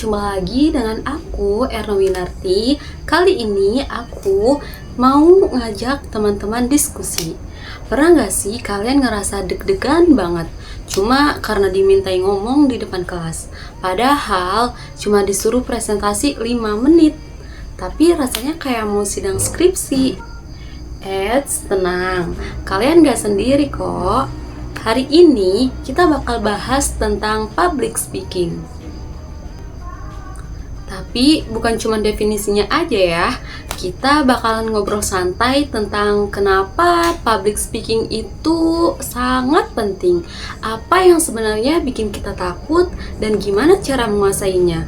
berjumpa lagi dengan aku, Erno Winarti. Kali ini aku mau ngajak teman-teman diskusi. Pernah gak sih kalian ngerasa deg-degan banget? Cuma karena dimintai ngomong di depan kelas. Padahal cuma disuruh presentasi 5 menit. Tapi rasanya kayak mau sidang skripsi. Tenang, kalian gak sendiri kok. Hari ini kita bakal bahas tentang public speaking. Tapi bukan cuma definisinya aja ya. Kita bakalan ngobrol santai tentang kenapa public speaking itu sangat penting. Apa yang sebenarnya bikin kita takut dan gimana cara menguasainya.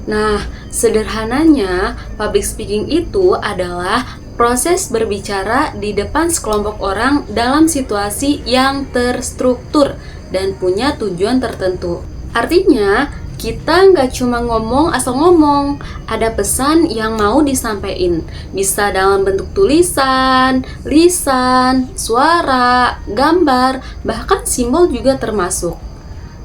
Nah, sederhananya public speaking itu adalah proses berbicara di depan sekelompok orang dalam situasi yang terstruktur dan punya tujuan tertentu. Artinya, kita nggak cuma ngomong asal ngomong, ada pesan yang mau disampaikan. Bisa dalam bentuk tulisan, lisan, suara, gambar, bahkan simbol juga termasuk.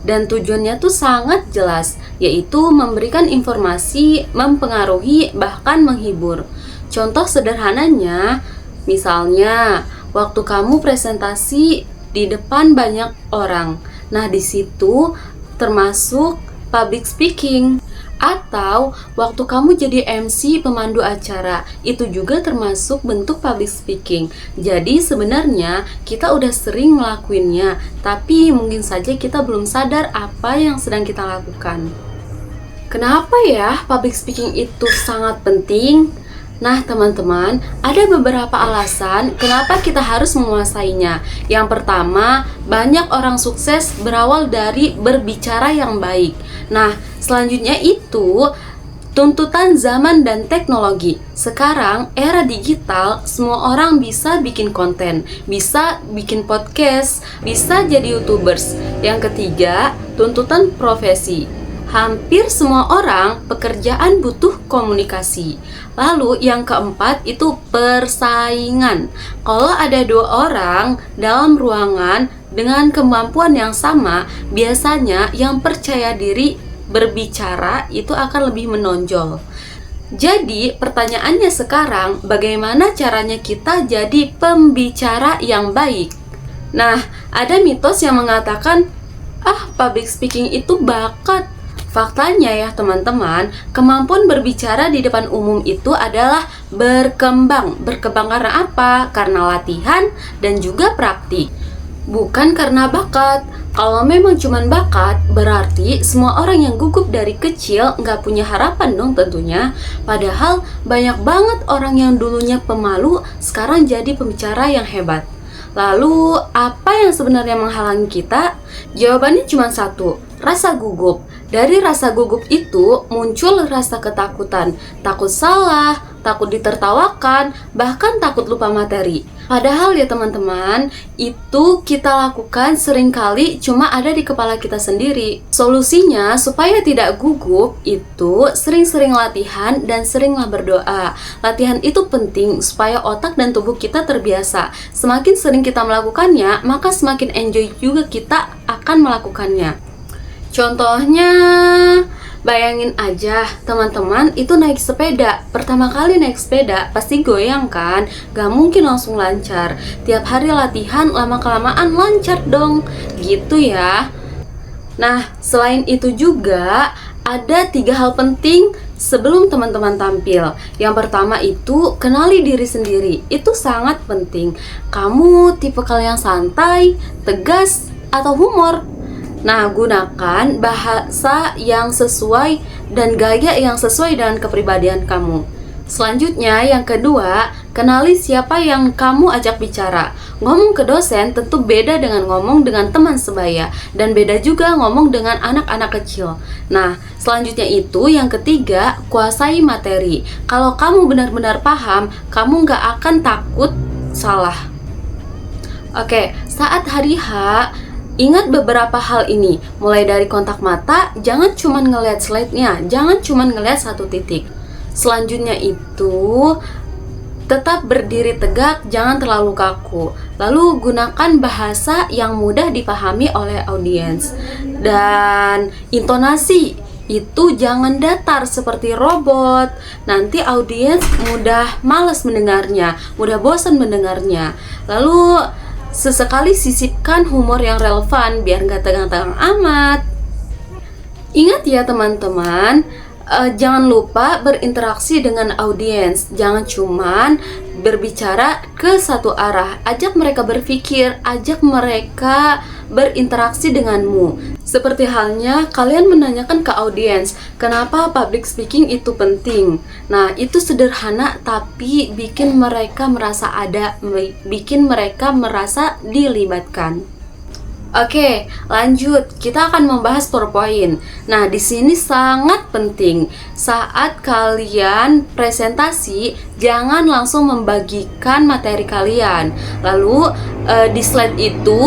Dan tujuannya tuh sangat jelas, yaitu memberikan informasi, mempengaruhi, bahkan menghibur. Contoh sederhananya, misalnya waktu kamu presentasi di depan banyak orang. Nah, di situ termasuk public speaking. Atau waktu kamu jadi MC pemandu acara, itu juga termasuk bentuk public speaking. Jadi sebenarnya kita udah sering ngelakuinnya, tapi mungkin saja kita belum sadar apa yang sedang kita lakukan. Kenapa ya public speaking itu sangat penting? Nah teman-teman, ada beberapa alasan kenapa kita harus menguasainya. Yang pertama, banyak orang sukses berawal dari berbicara yang baik. Nah, selanjutnya itu tuntutan zaman dan teknologi. Sekarang era digital, semua orang bisa bikin konten, bisa bikin podcast, bisa jadi YouTubers. Yang ketiga, tuntutan profesi. Hampir semua orang pekerjaan butuh komunikasi. Lalu yang keempat itu persaingan. Kalau ada 2 orang dalam ruangan dengan kemampuan yang sama, biasanya yang percaya diri berbicara itu akan lebih menonjol. Jadi pertanyaannya sekarang, bagaimana caranya kita jadi pembicara yang baik? Nah, ada mitos yang mengatakan, public speaking itu bakat. Faktanya ya teman-teman, kemampuan berbicara di depan umum itu adalah berkembang. Berkembang karena apa? Karena latihan dan juga praktik. Bukan karena bakat. Kalau memang cuma bakat, berarti semua orang yang gugup dari kecil nggak punya harapan dong tentunya. Padahal banyak banget orang yang dulunya pemalu, sekarang jadi pembicara yang hebat. Lalu, apa yang sebenarnya menghalangi kita? Jawabannya cuma satu, rasa gugup. Dari rasa gugup itu muncul rasa ketakutan, takut salah, takut ditertawakan, bahkan takut lupa materi. Padahal ya teman-teman, itu kita lakukan seringkali cuma ada di kepala kita sendiri. Solusinya supaya tidak gugup itu sering-sering latihan dan seringlah berdoa. Latihan itu penting supaya otak dan tubuh kita terbiasa. Semakin sering kita melakukannya, maka semakin enjoy juga kita akan melakukannya. Contohnya, bayangin aja teman-teman itu naik sepeda. Pertama kali naik sepeda pasti goyang kan? Gak mungkin langsung lancar. Tiap hari latihan lama-kelamaan lancar dong. Gitu ya. Nah, selain itu juga ada 3 hal penting sebelum teman-teman tampil. Yang pertama itu kenali diri sendiri. Itu sangat penting. Kamu tipe kalian santai, tegas, atau humor? Nah, gunakan bahasa yang sesuai dan gaya yang sesuai dengan kepribadian kamu. Selanjutnya, yang kedua, kenali siapa yang kamu ajak bicara. Ngomong ke dosen tentu beda dengan ngomong dengan teman sebaya, dan beda juga ngomong dengan anak-anak kecil. Nah, selanjutnya itu yang ketiga, kuasai materi. Kalau kamu benar-benar paham, kamu nggak akan takut salah. Oke, saat hari H, ingat beberapa hal ini, mulai dari kontak mata, jangan cuma ngelihat slide-nya, jangan cuma ngelihat satu titik. Selanjutnya itu, tetap berdiri tegak, jangan terlalu kaku. Lalu gunakan bahasa yang mudah dipahami oleh audiens. Dan intonasi itu jangan datar seperti robot. Nanti audiens mudah malas mendengarnya, mudah bosan mendengarnya. Lalu sesekali sisipkan humor yang relevan biar nggak tegang-tegang amat. Ingat ya teman-teman, jangan lupa berinteraksi dengan audiens. Jangan cuman berbicara ke satu arah. Ajak mereka berpikir, ajak mereka berinteraksi denganmu. Seperti halnya kalian menanyakan ke audiens, kenapa public speaking itu penting? Nah, itu sederhana tapi bikin mereka merasa ada, bikin mereka merasa dilibatkan. Oke, lanjut. Kita akan membahas PowerPoint. Nah, di sini sangat penting. Saat kalian presentasi, jangan langsung membagikan materi kalian. Lalu di slide itu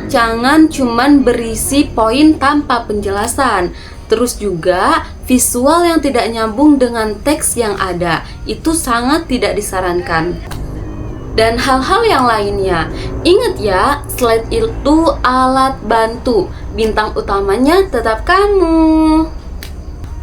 jangan cuman berisi poin tanpa penjelasan. Terus juga visual yang tidak nyambung dengan teks yang ada. Itu sangat tidak disarankan. Dan hal-hal yang lainnya. Ingat ya, slide itu alat bantu. Bintang utamanya tetap kamu.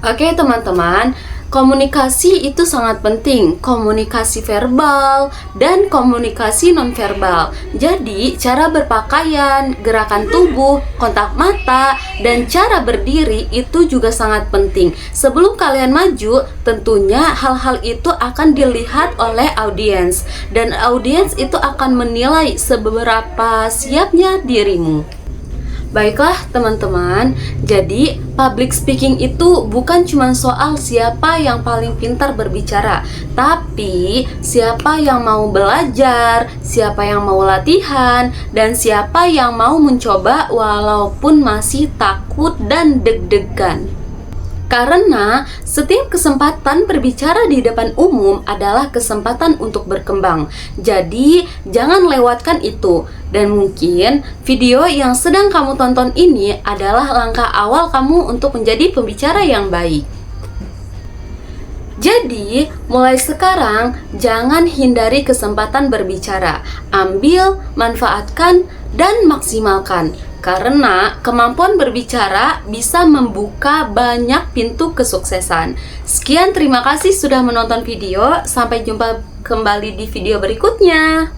Oke teman-teman, komunikasi itu sangat penting. Komunikasi verbal dan komunikasi nonverbal. Jadi, cara berpakaian, gerakan tubuh, kontak mata, dan cara berdiri itu juga sangat penting. Sebelum kalian maju, tentunya hal-hal itu akan dilihat oleh audiens. Dan audiens itu akan menilai seberapa siapnya dirimu. Baiklah teman-teman, jadi public speaking itu bukan cuma soal siapa yang paling pintar berbicara, tapi siapa yang mau belajar, siapa yang mau latihan, dan siapa yang mau mencoba walaupun masih takut dan deg-degan. Karena setiap kesempatan berbicara di depan umum adalah kesempatan untuk berkembang. Jadi, jangan lewatkan itu. Dan mungkin video yang sedang kamu tonton ini adalah langkah awal kamu untuk menjadi pembicara yang baik. Jadi, mulai sekarang jangan hindari kesempatan berbicara. Ambil, manfaatkan, dan maksimalkan. Karena kemampuan berbicara bisa membuka banyak pintu kesuksesan. Sekian, terima kasih sudah menonton video. Sampai jumpa kembali di video berikutnya.